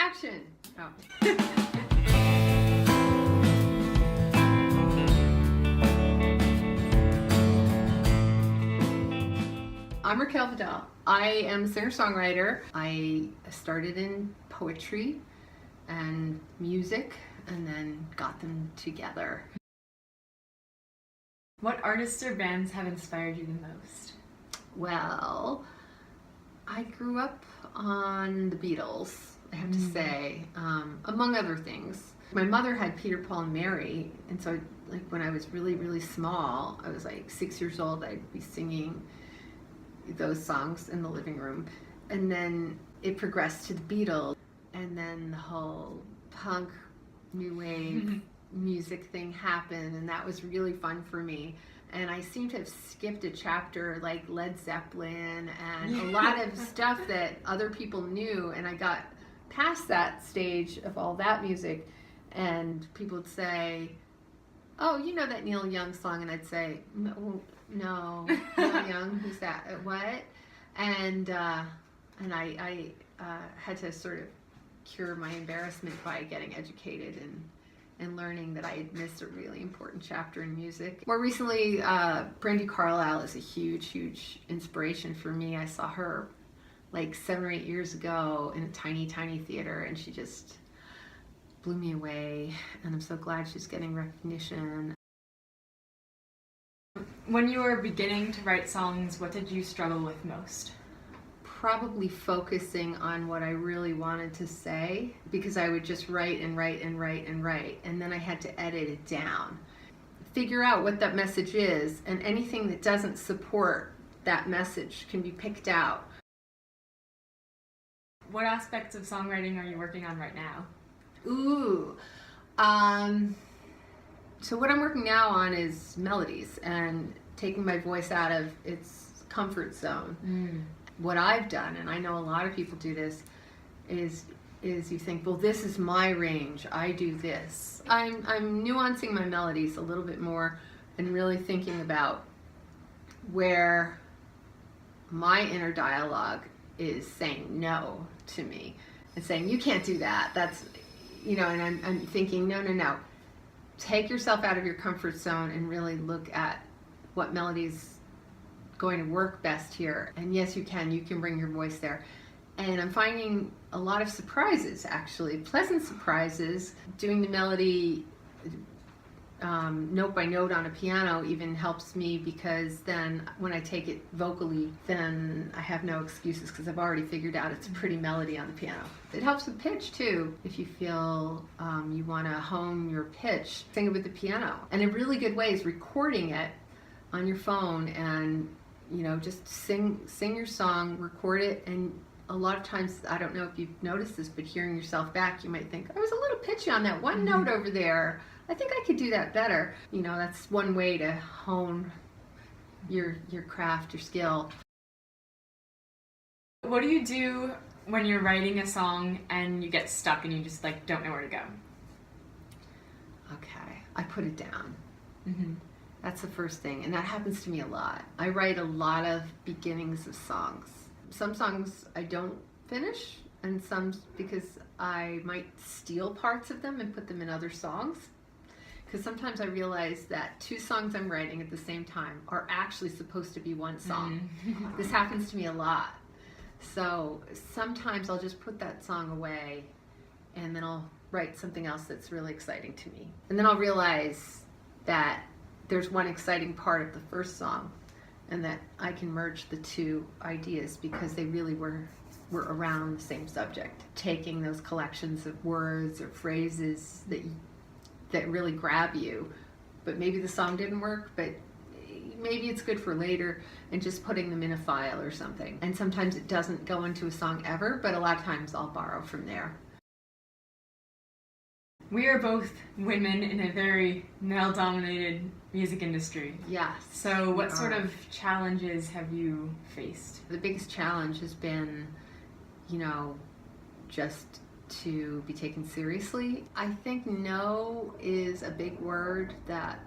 Action! Oh. I'm Raquel Vidal. I am a singer-songwriter. I started in poetry and music and then got them together. What artists or bands have inspired you the most? Well, I grew up on the Beatles, I have to say, among other things. My mother had Peter, Paul, and Mary, and so like when I was really, really small, I was like 6 years old, I'd be singing those songs in the living room. And then it progressed to the Beatles, and then the whole punk, new wave music thing happened, and that was really fun for me. And I seem to have skipped a chapter like Led Zeppelin and a lot of stuff that other people knew, and I got past that stage of all that music, and people would say, oh, you know that Neil Young song? And I'd say, no, Neil Young, who's that? What? And I had to sort of cure my embarrassment by getting educated and learning that I had missed a really important chapter in music. More recently, Brandi Carlile is a huge, huge inspiration for me. I saw her like 7 or 8 years ago in a tiny, tiny theater, and she just blew me away, and I'm so glad she's getting recognition. When you were beginning to write songs, what did you struggle with most? Probably focusing on what I really wanted to say, because I would just write and write and write and write, and then I had to edit it down. Figure out what that message is, and anything that doesn't support that message can be picked out. What aspects of songwriting are you working on right now? Ooh, so what I'm working now on is melodies and taking my voice out of its comfort zone. What I've done, and I know a lot of people do this, is you think, well, this is my range, I do this. I'm nuancing my melodies a little bit more and really thinking about where my inner dialogue is saying no to me and saying, you can't do that, that's, you know, and I'm thinking, no. Take yourself out of your comfort zone and really look at what melody's going to work best here. And yes, you can bring your voice there. And I'm finding a lot of surprises, actually, pleasant surprises. Doing the melody note by note on a piano even helps me, because then when I take it vocally, then I have no excuses, because I've already figured out it's a pretty melody on the piano. It helps with pitch too. If you feel you want to hone your pitch, sing it with the piano. And a really good way is recording it on your phone, and you know, just sing your song, record it. And a lot of times, I don't know if you've noticed this, but hearing yourself back, you might think, I was a little pitchy on that one note over there. I think I could do that better. You know, that's one way to hone your craft, your skill. What do you do when you're writing a song and you get stuck and you just like don't know where to go? Okay, I put it down. That's the first thing, and that happens to me a lot. I write a lot of beginnings of songs. Some songs I don't finish, and some because I might steal parts of them and put them in other songs. Because sometimes I realize that 2 songs I'm writing at the same time are actually supposed to be one song. This happens to me a lot. So sometimes I'll just put that song away, and then I'll write something else that's really exciting to me. And then I'll realize that there's one exciting part of the first song, and that I can merge the 2 ideas because they really were around the same subject. Taking those collections of words or phrases that really grab you, but maybe the song didn't work, but maybe it's good for later, and just putting them in a file or something. And sometimes it doesn't go into a song ever, but a lot of times I'll borrow from there. We are both women in a very male-dominated music industry. Yes. So what sort of challenges have you faced? The biggest challenge has been, you know, just to be taken seriously. I think no is a big word that,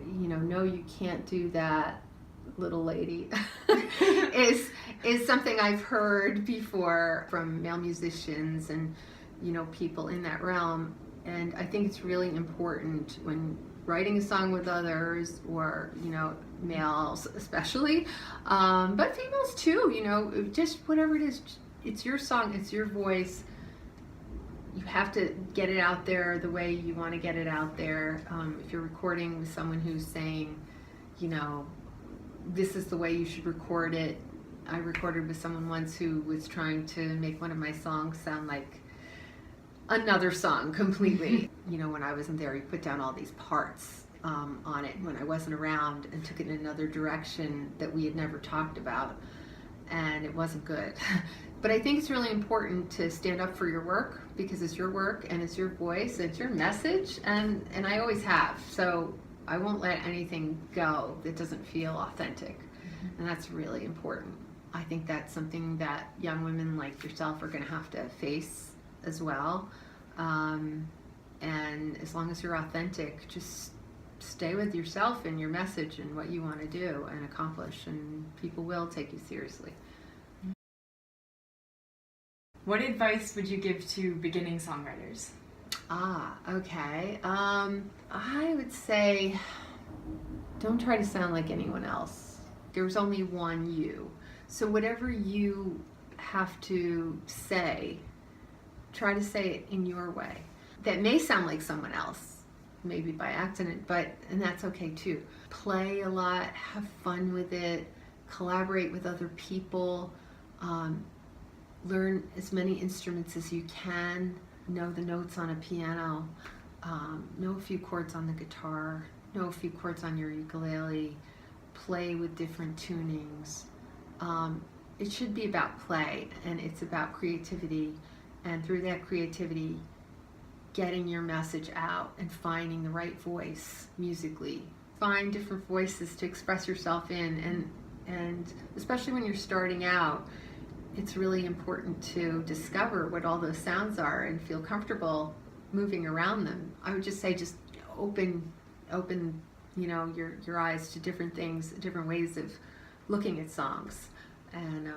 you know, no, you can't do that, little lady, is something I've heard before from male musicians, and people in that realm. And I think it's really important when writing a song with others, or males especially, but females too, just whatever it is, it's your song, it's your voice. You have to get it out there the way you want to get it out there. If you're recording with someone who's saying, this is the way you should record it. I recorded with someone once who was trying to make one of my songs sound like another song completely. When I wasn't there, he put down all these parts on it when I wasn't around, and took it in another direction that we had never talked about, and it wasn't good. But I think it's really important to stand up for your work, because it's your work and it's your voice, it's your message, and I always have. So I won't let anything go that doesn't feel authentic, and that's really important. I think that's something that young women like yourself are going to have to face as well. And as long as you're authentic, just stay with yourself and your message and what you want to do and accomplish, and people will take you seriously. What advice would you give to beginning songwriters? Okay. I would say, don't try to sound like anyone else. There's only one you. So whatever you have to say, try to say it in your way. That may sound like someone else, maybe by accident, and that's okay too. Play a lot, have fun with it, collaborate with other people, learn as many instruments as you can, know the notes on a piano, know a few chords on the guitar, know a few chords on your ukulele, play with different tunings. It should be about play, and it's about creativity, and through that creativity, getting your message out and finding the right voice musically. Find different voices to express yourself in, and especially when you're starting out, it's really important to discover what all those sounds are and feel comfortable moving around them. I would just say, just open your eyes to different things, different ways of looking at songs, and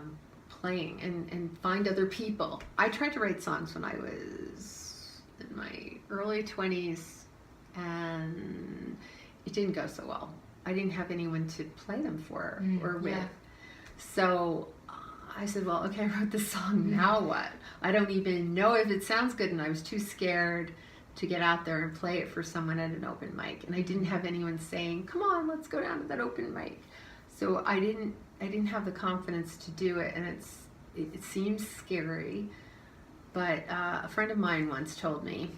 playing, and find other people. I tried to write songs when I was in my early 20s, and it didn't go so well. I didn't have anyone to play them for or with. Yeah. So I said, well, okay, I wrote this song, now what? I don't even know if it sounds good, and I was too scared to get out there and play it for someone at an open mic, and I didn't have anyone saying, come on, let's go down to that open mic. So I didn't have the confidence to do it, and it seems scary. But a friend of mine once told me,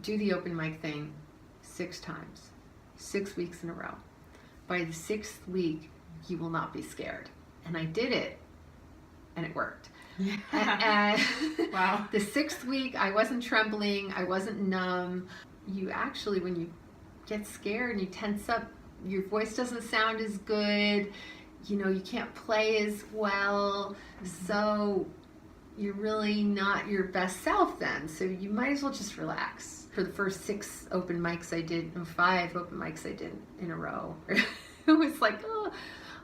do the open mic thing 6 times, 6 weeks in a row. By the 6th week, you will not be scared. And I did it, and it worked. Yeah. And wow. The 6th week, I wasn't trembling, I wasn't numb. You actually, when you get scared and you tense up, your voice doesn't sound as good, you can't play as well, so you're really not your best self then. So you might as well just relax. For the first 6 open mics I did, or 5 open mics I did in a row, it was like, oh.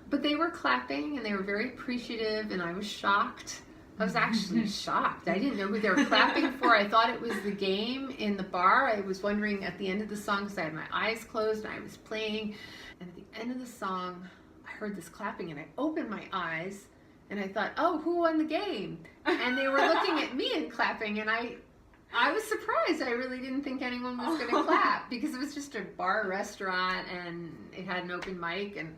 But they were clapping, and they were very appreciative, and I was shocked. I was actually shocked. I didn't know who they were clapping for. I thought it was the game in the bar. I was wondering at the end of the song, because I had my eyes closed and I was playing, and at the end of the song, I heard this clapping, and I opened my eyes, and I thought, oh, who won the game? And they were looking at me and clapping, and I was surprised. I really didn't think anyone was going to clap, because it was just a bar restaurant, and it had an open mic, and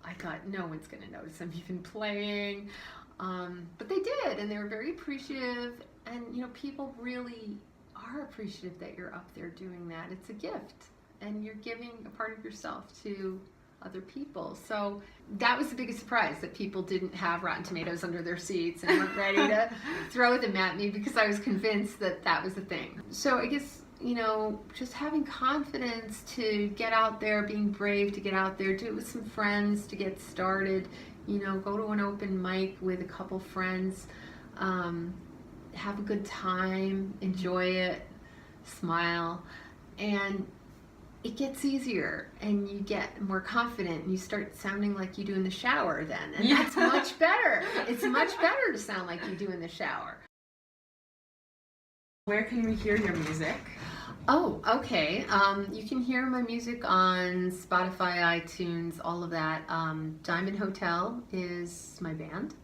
I thought, no one's going to notice I'm even playing. But they did, and they were very appreciative, and people really are appreciative that you're up there doing that. It's a gift, and you're giving a part of yourself to other people. So that was the biggest surprise, that people didn't have Rotten Tomatoes under their seats and weren't ready to throw them at me, because I was convinced that that was the thing. So I guess, just having confidence to get out there, being brave to get out there, do it with some friends to get started, go to an open mic with a couple friends, have a good time, enjoy it, smile, and it gets easier, and you get more confident, and you start sounding like you do in the shower then, and that's much better. It's much better to sound like you do in the shower. Where can we hear your music? Oh, okay. You can hear my music on Spotify, iTunes, all of that. Diamond Hotel is my band,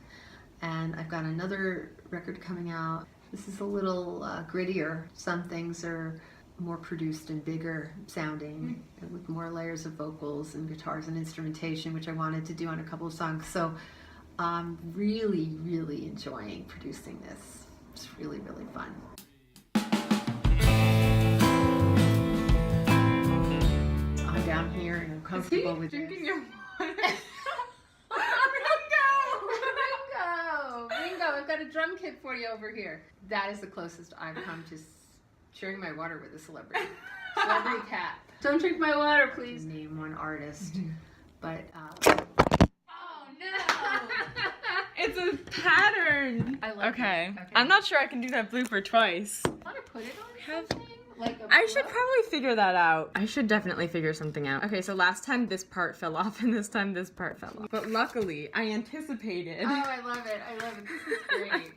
and I've got another record coming out. This is a little grittier. Some things are more produced and bigger sounding, with more layers of vocals and guitars and instrumentation, which I wanted to do on a couple of songs. So I'm really, really enjoying producing this. It's really, really fun. Down here and I'm comfortable with drinking this. your water? Ringo, I've got a drum kit for you over here. That is the closest I've come to sharing my water with a celebrity. Celebrity cat. Don't drink my water, please. Name one artist, but Oh no! It's a pattern. I love okay. this. Okay. I'm not sure I can do that blooper twice. Want to put it on something? Like a I should book? probably figure that out. I should definitely figure something out. Okay, so last time this part fell off and this time this part fell off. But luckily, I anticipated. Oh, I love it. I love it. This is great.